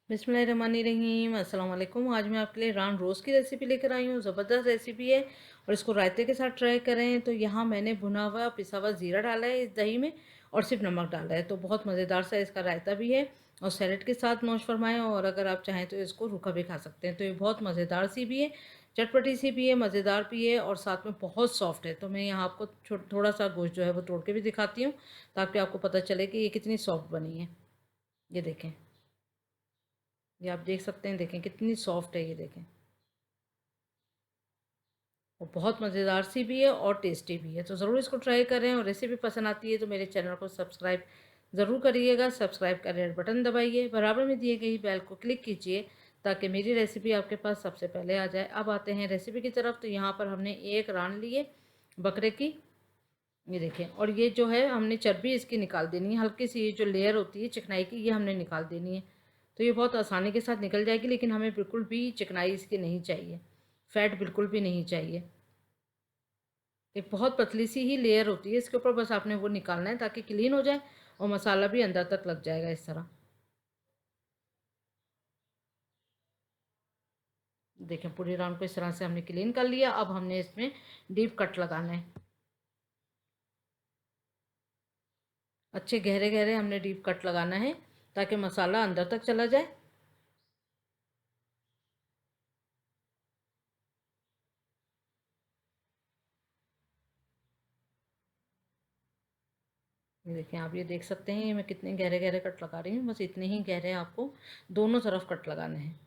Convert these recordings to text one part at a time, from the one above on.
बिस्मिल्लाहिर्रहमानिर्रहीम अस्सलाम वालेकुम। आज मैं आपके लिए रान रोज़ की रेसिपी लेकर आई हूँ। ज़बरदस्त रेसिपी है और इसको रायते के साथ ट्राई करें। तो यहाँ मैंने भुना हुआ पिसा हुआ ज़ीरा डाला है इस दही में और सिर्फ नमक डाला है। तो बहुत मज़ेदार सा इसका रायता भी है और सैलेड के साथ नौश फरमाएँ, और अगर आप चाहें तो इसको रूखा भी खा सकते हैं। तो ये बहुत मज़ेदार सी भी है, चटपटी सी भी है, मज़ेदार भी है और साथ में बहुत सॉफ्ट है। तो मैं यहाँ आपको थोड़ा सा गोश्त जो है वो तोड़ के भी दिखाती हूँ ताकि आपको पता चले कि ये कितनी सॉफ्ट बनी है। ये देखें, ये आप देख सकते हैं, देखें कितनी सॉफ्ट है, ये देखें। और बहुत मज़ेदार सी भी है और टेस्टी भी है। तो ज़रूर इसको ट्राई करें, और रेसिपी पसंद आती है तो मेरे चैनल को सब्सक्राइब ज़रूर करिएगा। सब्सक्राइब का रेड बटन दबाइए, बराबर में दिए गई बेल को क्लिक कीजिए ताकि मेरी रेसिपी आपके पास सबसे पहले आ जाए। अब आते हैं रेसिपी की तरफ। तो यहाँ पर हमने एक रान ली है बकरे की, ये देखें। और ये जो है हमने चर्बी इसकी निकाल देनी है, हल्की सी ये जो लेयर होती है चिकनाई की, ये हमने निकाल देनी है। तो ये बहुत आसानी के साथ निकल जाएगी, लेकिन हमें बिल्कुल भी चिकनाई इसकी नहीं चाहिए, फैट बिल्कुल भी नहीं चाहिए। एक बहुत पतली सी ही लेयर होती है इसके ऊपर, बस आपने वो निकालना है ताकि क्लीन हो जाए और मसाला भी अंदर तक लग जाएगा इस तरह। देखें, पूरी राउंड को इस तरह से हमने क्लीन कर लिया। अब हमने इसमें डीप कट लगाना है, अच्छे गहरे गहरे हमने डीप कट लगाना है ताकि मसाला अंदर तक चला जाए। ये देखें, आप ये देख सकते हैं मैं कितने गहरे गहरे कट लगा रही हूँ। बस इतने ही गहरे आपको दोनों तरफ कट लगाने हैं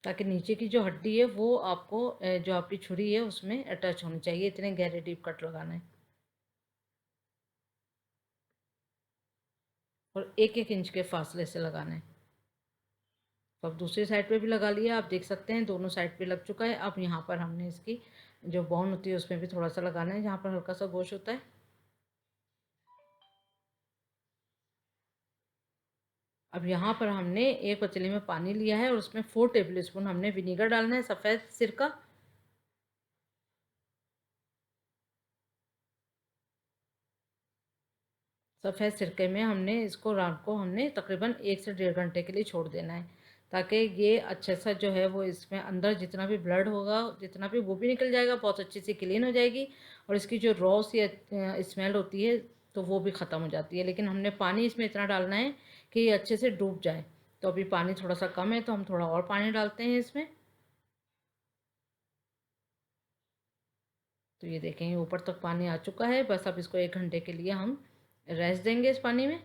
ताकि नीचे की जो हड्डी है वो आपको जो आपकी छुरी है उसमें अटैच होनी चाहिए। इतने गहरे डीप कट लगाना है और एक एक इंच के फासले से लगाना है। तो अब दूसरी साइड पे भी लगा लिया, आप देख सकते हैं दोनों साइड पे लग चुका है। अब यहाँ पर हमने इसकी जो बोन होती है उसमें भी थोड़ा सा लगाना है, जहाँ पर हल्का सा गोश्त होता है। अब यहाँ पर हमने एक पतीले में पानी लिया है और उसमें 4 टेबल स्पून हमने विनीगर डालना है, सफ़ेद सिरका। सफ़ेद सिरके में हमने इसको रात को हमने तकरीबन 1 से 1.5 घंटे के लिए छोड़ देना है ताकि ये अच्छे सा जो है वो इसमें अंदर जितना भी ब्लड होगा जितना भी वो भी निकल जाएगा, बहुत अच्छी सी क्लीन हो जाएगी और इसकी जो रॉ सी स्मेल होती है तो वो भी ख़त्म हो जाती है। लेकिन हमने पानी इसमें इतना डालना है कि ये अच्छे से डूब जाए। तो अभी पानी थोड़ा सा कम है तो हम थोड़ा और पानी डालते हैं इसमें। तो ये देखें, ये ऊपर तक पानी आ चुका है। बस अब इसको 1 घंटे के लिए हम रेस्ट देंगे इस पानी में।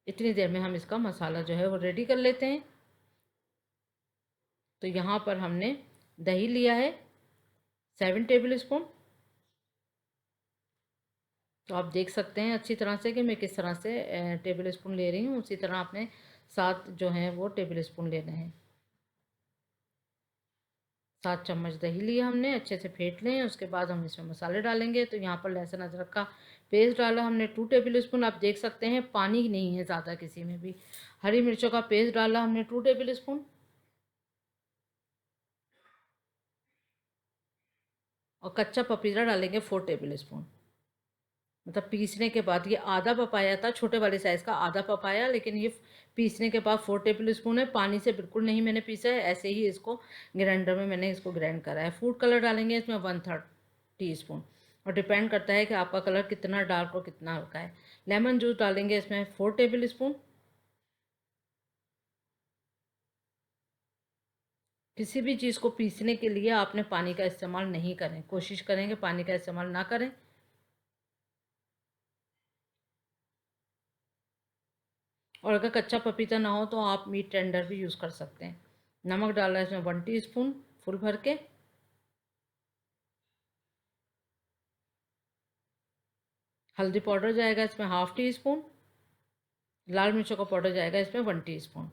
इतनी देर में हम इसका मसाला जो है वो रेडी कर लेते हैं। तो यहाँ पर हमने दही लिया है 7 टेबल स्पून। तो आप देख सकते हैं अच्छी तरह से कि मैं किस तरह से टेबल स्पून ले रही हूँ, उसी तरह आपने 7 जो हैं वो टेबल स्पून लेने हैं। 7 चम्मच दही लिया हमने, अच्छे से फेंट लें। उसके बाद हम इसमें मसाले डालेंगे। तो यहाँ पर लहसुन अदरक का पेस्ट डाला हमने 2 टेबल स्पून। आप देख सकते हैं पानी नहीं है ज़्यादा किसी में भी। हरी मिर्चों का पेस्ट डाला हमने 2 टेबल स्पून। और कच्चा पपीता डालेंगे 4 टेबल स्पून। मतलब पीसने के बाद, ये आधा पपाया था छोटे वाले साइज़ का, आधा पपाया, लेकिन ये पीसने के बाद 4 टेबल स्पून है। पानी से बिल्कुल नहीं मैंने पीसा है, ऐसे ही इसको ग्राइंडर में मैंने इसको ग्राइंड करा है। फूड कलर डालेंगे इसमें 1/3 टीस्पून, और डिपेंड करता है कि आपका कलर कितना डार्क और कितना हल्का है। लेमन जूस डालेंगे इसमें 4 टेबल स्पून। किसी भी चीज़ को पीसने के लिए आपने पानी का इस्तेमाल नहीं करें, कोशिश करें कि पानी का इस्तेमाल ना करें। और अगर कच्चा पपीता ना हो तो आप मीट टेंडर भी यूज़ कर सकते हैं। नमक डाला है इसमें 1 टीस्पून फुल भर के। हल्दी पाउडर जाएगा इसमें 1/2 टीस्पून। लाल मिर्चों का पाउडर जाएगा इसमें 1 टीस्पून।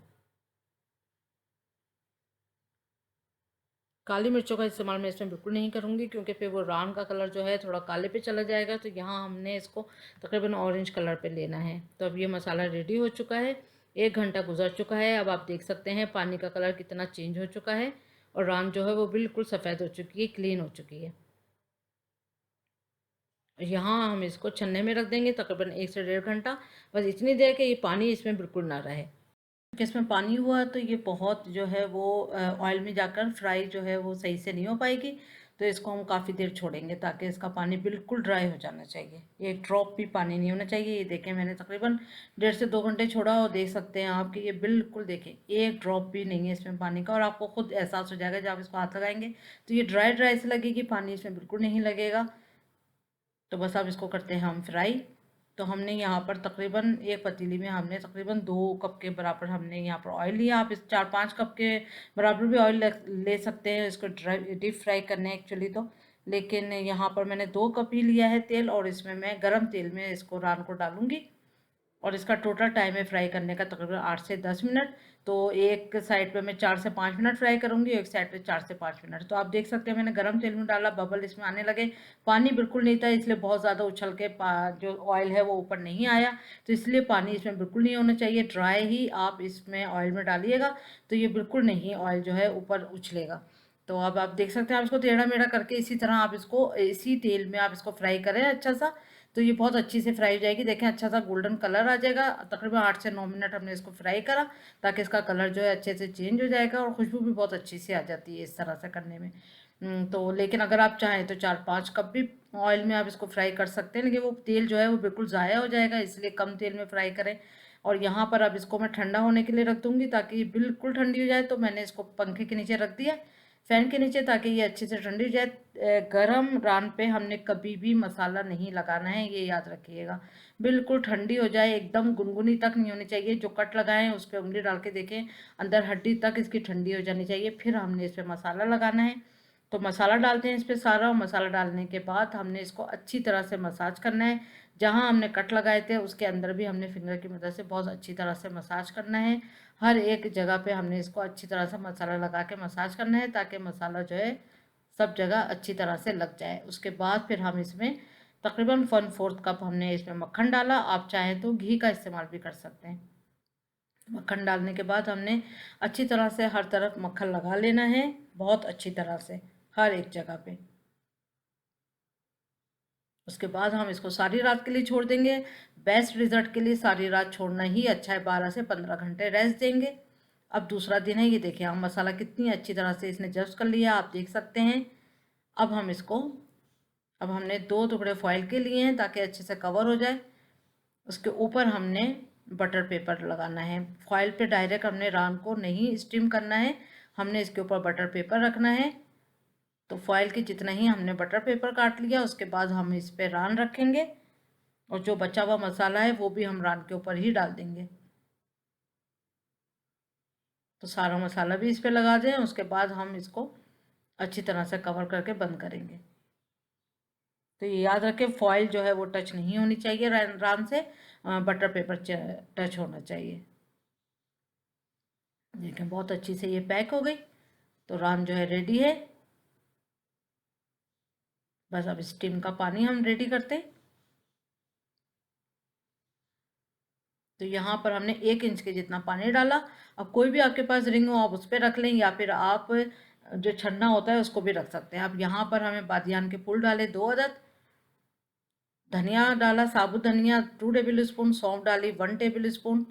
काली मिर्चों का इस्तेमाल मैं इसमें बिल्कुल नहीं करूँगी क्योंकि फिर वो रान का कलर जो है थोड़ा काले पे चला जाएगा। तो यहाँ हमने इसको तकरीबन ऑरेंज कलर पे लेना है। तो अब ये मसाला रेडी हो चुका है, 1 घंटा गुजर चुका है। अब आप देख सकते हैं पानी का कलर कितना चेंज हो चुका है और रान जो है वो बिल्कुल सफ़ेद हो चुकी है, क्लीन हो चुकी है। यहाँ हम इसको छन्ने में रख देंगे तकरीबन 1 से 1.5 घंटा। बस इतनी देर कि ये पानी इसमें बिल्कुल ना रहे। कि इसमें पानी हुआ तो ये बहुत जो है वो ऑयल में जाकर फ्राई जो है वो सही से नहीं हो पाएगी। तो इसको हम काफ़ी देर छोड़ेंगे ताकि इसका पानी बिल्कुल ड्राई हो जाना चाहिए। ये एक ड्रॉप भी पानी नहीं होना चाहिए। ये देखें, मैंने तकरीबन 1.5 से 2 घंटे छोड़ा और देख सकते हैं आप कि ये बिल्कुल, देखें, एक ड्रॉप भी नहीं है इसमें पानी का। और आपको खुद एहसास हो जाएगा जब आप इसको हाथ लगाएंगे तो ये ड्राई ड्राई से लगेगी, पानी इसमें बिल्कुल नहीं लगेगा। तो बस अब इसको करते हैं हम फ्राई। तो हमने यहाँ पर तकरीबन एक पतीली में हमने तकरीबन 2 कप के बराबर हमने यहाँ पर ऑयल लिया। आप इस 4-5 कप के बराबर भी ऑयल ले सकते हैं इसको डीप फ्राई करने एक्चुअली तो। लेकिन यहाँ पर मैंने 2 कप ही लिया है तेल, और इसमें मैं गरम तेल में इसको रान को डालूंगी। और इसका टोटल टाइम है फ्राई करने का तकरीबन 8 से 10 मिनट। तो एक साइड पे मैं 4 से 5 मिनट फ्राई करूंगी, एक साइड पे 4 से 5 मिनट। तो आप देख सकते हैं मैंने गरम तेल में डाला, बबल इसमें आने लगे। पानी बिल्कुल नहीं था, इसलिए बहुत ज़्यादा उछल के जो ऑयल है वो ऊपर नहीं आया। तो इसलिए पानी इसमें बिल्कुल नहीं होना चाहिए, ड्राई ही आप इसमें ऑयल में डालिएगा। तो ये बिल्कुल नहीं ऑयल जो है ऊपर उछलेगा। तो अब आप देख सकते हैं, आप इसको टेढ़ा मेढ़ा करके इसी तरह आप इसको इसी तेल में आप इसको फ्राई करें अच्छा सा। तो ये बहुत अच्छी से फ्राई हो जाएगी। देखें, अच्छा सा गोल्डन कलर आ जाएगा। तकरीबन 8 से 9 मिनट हमने इसको फ्राई करा ताकि इसका कलर जो है अच्छे से चेंज हो जाएगा, और खुशबू भी बहुत अच्छी से आ जाती है इस तरह से करने में। तो लेकिन अगर आप चाहें तो 4-5 कप भी ऑयल में आप इसको फ्राई कर सकते हैं, लेकिन वो तेल जो है वो बिल्कुल ज़ाया हो जाएगा, इसलिए कम तेल में फ्राई करें। और यहाँ पर अब इसको मैं ठंडा होने के लिए रख दूँगी ताकि ये बिल्कुल ठंडी हो जाए। तो मैंने इसको पंखे के नीचे रख दिया, फैन के नीचे, ताकि ये अच्छे से ठंडी हो जाए। गरम रान पे हमने कभी भी मसाला नहीं लगाना है, ये याद रखिएगा। बिल्कुल ठंडी हो जाए, एकदम गुनगुनी तक नहीं होनी चाहिए। जो कट लगाए हैं उस पर उंगली डाल के देखें, अंदर हड्डी तक इसकी ठंडी हो जानी चाहिए। फिर हमने इस पर मसाला लगाना है। तो मसाला डालते हैं इस पर सारा, और मसाला डालने के बाद हमने इसको अच्छी तरह से मसाज करना है। जहाँ हमने कट लगाए थे उसके अंदर भी हमने फिंगर की मदद से बहुत अच्छी तरह से मसाज करना है। हर एक जगह पे हमने इसको अच्छी तरह से मसाला लगा के मसाज करना है ताकि मसाला जो है सब जगह अच्छी तरह से लग जाए। उसके बाद फिर हम इसमें तकरीबन 1/4 कप हमने इसमें मक्खन डाला। आप चाहें तो घी का इस्तेमाल भी कर सकते हैं। मक्खन डालने के बाद हमने अच्छी तरह से हर तरफ मक्खन लगा लेना है, बहुत अच्छी तरह से हर एक जगह पे। उसके बाद हम इसको सारी रात के लिए छोड़ देंगे। बेस्ट रिजल्ट के लिए सारी रात छोड़ना ही अच्छा है, 12 से 15 घंटे रेस्ट देंगे। अब दूसरा दिन है, ये देखिए हम मसाला कितनी अच्छी तरह से इसने जस्ट कर लिया, आप देख सकते हैं। अब हम इसको, अब हमने 2 टुकड़े फॉइल के लिए हैं ताकि अच्छे से कवर हो जाए। उसके ऊपर हमने बटर पेपर लगाना है। फॉइल पे डायरेक्ट हमने रान को नहीं स्टीम करना है, हमने इसके ऊपर बटर पेपर रखना है। तो फॉइल के जितना ही हमने बटर पेपर काट लिया, उसके बाद हम इस पर रान रखेंगे, और जो बचा हुआ मसाला है वो भी हम रान के ऊपर ही डाल देंगे। तो सारा मसाला भी इस पर लगा दें, उसके बाद हम इसको अच्छी तरह से कवर करके बंद करेंगे। तो ये याद रखें, फॉइल जो है वो टच नहीं होनी चाहिए रान से, बटर पेपर टच होना चाहिए। देखें बहुत अच्छी से ये पैक हो गई। तो रान जो है रेडी है। बस अब स्टीम का पानी हम रेडी करते हैं। तो यहाँ पर हमने 1 इंच के जितना पानी डाला। अब कोई भी आपके पास रिंग हो आप उस पर रख लें, या फिर आप जो छन्ना होता है उसको भी रख सकते हैं। अब यहाँ पर हमें बादियान के फूल डाले 2 अदद, धनिया डाला साबुत धनिया 2 टेबल स्पून, सौंफ डाली 1 टेबल स्पून,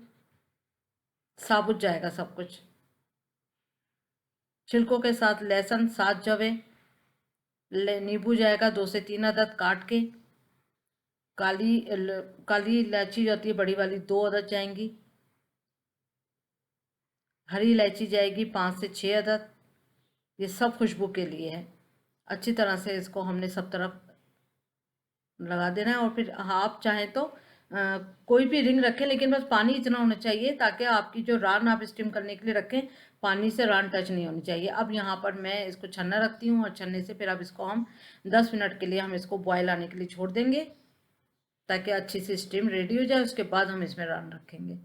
साबुत जाएगा सब कुछ। छिलकों के साथ लहसुन 7 जवे, नींबू जाएगा 2 से 3 अदद काट के, काली इलायची जाती है बड़ी वाली 2 अदद जाएंगी, हरी इलायची जाएगी 5 से 6 अदद। ये सब खुशबू के लिए है। अच्छी तरह से इसको हमने सब तरफ लगा देना है। और फिर आप चाहें तो कोई भी रिंग रखें, लेकिन बस पानी इतना होना चाहिए ताकि आपकी जो रान आप स्टीम करने के लिए रखें, पानी से रान टच नहीं होनी चाहिए। अब यहाँ पर मैं इसको छन्ना रखती हूँ, और छन्ने से फिर अब इसको हम 10 मिनट के लिए हम इसको बॉयल आने के लिए छोड़ देंगे ताकि अच्छी सी स्टीम रेडी हो जाए। उसके बाद हम इसमें रान रखेंगे।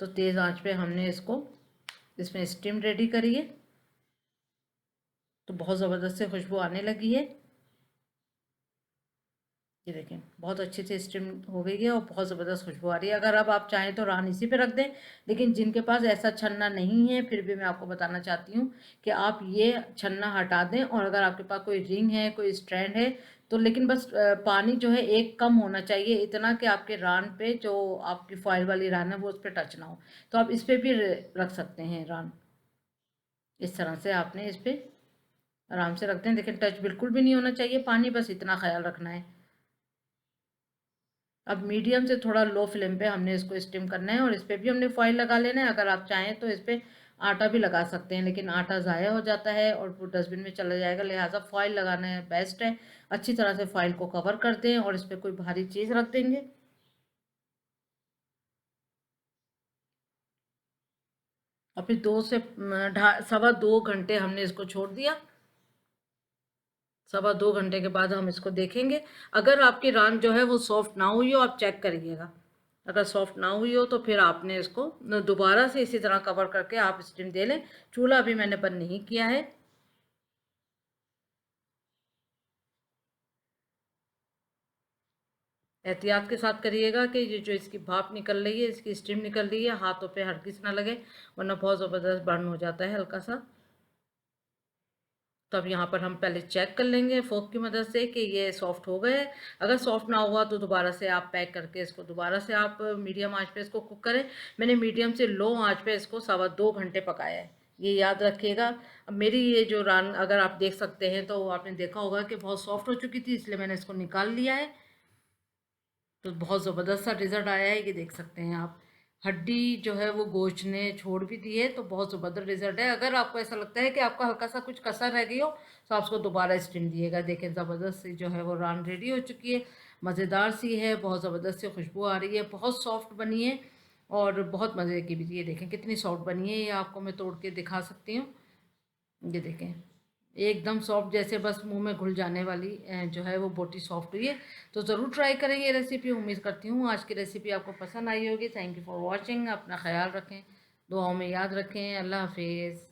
तो तेज़ आंच पे हमने इसको इसमें स्टीम रेडी करी है। तो बहुत ज़बरदस्त से खुशबू आने लगी है। ये देखें बहुत अच्छे से स्टीम हो गई है और बहुत ज़बरदस्त खुशबू आ रही है। अगर अब आप चाहें तो रान इसी पे रख दें, लेकिन जिनके पास ऐसा छन्ना नहीं है फिर भी मैं आपको बताना चाहती हूँ कि आप ये छन्ना हटा दें, और अगर आपके पास कोई रिंग है, कोई स्टैंड है तो, लेकिन बस पानी जो है एक कम होना चाहिए, इतना कि आपके रान पे जो आपकी फॉइल वाली रान है वो उस पर टच ना हो। तो आप इस पर भी रख सकते हैं रान। इस तरह से आपने इस पर आराम से रखते हैं। लेकिन टच बिल्कुल भी नहीं होना चाहिए पानी, बस इतना ख्याल रखना है। अब मीडियम से थोड़ा लो फ्लेम पे हमने इसको स्टीम करना है, और इस पर भी हमने फॉइल लगा लेना है। अगर आप चाहें तो इस पर आटा भी लगा सकते हैं, लेकिन आटा ज़ाया हो जाता है और वो डस्टबिन में चला जाएगा, लिहाजा फॉइल लगाना है बेस्ट है। अच्छी तरह से फॉइल को कवर कर दें और इस पर कोई भारी चीज़ रख देंगे। और फिर 2 से 2.25 घंटे हमने इसको छोड़ दिया। 2.25 घंटे के बाद हम इसको देखेंगे। अगर आपकी रान जो है वो सॉफ्ट ना हुई हो, आप चेक करिएगा। अगर सॉफ्ट ना हुई हो तो फिर आपने इसको दोबारा से इसी तरह कवर करके आप स्टीम दे लें। चूल्हा अभी मैंने बंद नहीं किया है। एहतियात के साथ करिएगा कि ये जो इसकी भाप निकल रही है, इसकी स्टीम निकल रही है, हाथों पे हरगिज ना लगे, वरना बहुत ज़बरदस्त बर्न हो जाता है हल्का सा। तो अब यहाँ पर हम पहले चेक कर लेंगे फोक की मदद से कि ये सॉफ्ट हो गए। अगर सॉफ्ट ना हुआ तो दोबारा से आप पैक करके इसको दोबारा से आप मीडियम आंच पे इसको कुक करें। मैंने मीडियम से लो आंच पे इसको 2.25 घंटे पकाया है, ये याद रखिएगा। अब मेरी ये जो रान अगर आप देख सकते हैं तो आपने देखा होगा कि बहुत सॉफ्ट हो चुकी थी, इसलिए मैंने इसको निकाल लिया है। तो बहुत ज़बरदस्त सा रिज़ल्ट आया है, ये देख सकते हैं आप। हड्डी जो है वो गोश्त ने छोड़ भी दी है, तो बहुत ज़बरदस्त रिज़ल्ट है। अगर आपको ऐसा लगता है कि आपका हल्का सा कुछ कसर रह गई हो तो आप उसको दोबारा स्टीम दिएगा। देखें ज़बरदस्त सी जो है वो रान रेडी हो चुकी है, मज़ेदार सी है, बहुत ज़बरदस्त सी खुशबू आ रही है, बहुत सॉफ्ट बनी है और बहुत मज़े की भी। ये देखें कितनी सॉफ्ट बनी है, ये आपको मैं तोड़ के दिखा सकती हूँ। ये देखें एकदम सॉफ्ट, जैसे बस मुंह में घुल जाने वाली जो है वो बोटी सॉफ्ट हुई है। तो ज़रूर ट्राई करें ये रेसिपी। उम्मीद करती हूँ आज की रेसिपी आपको पसंद आई होगी। Thank you for watching. अपना ख्याल रखें, दुआओं में याद रखें। अल्लाह हाफिज़।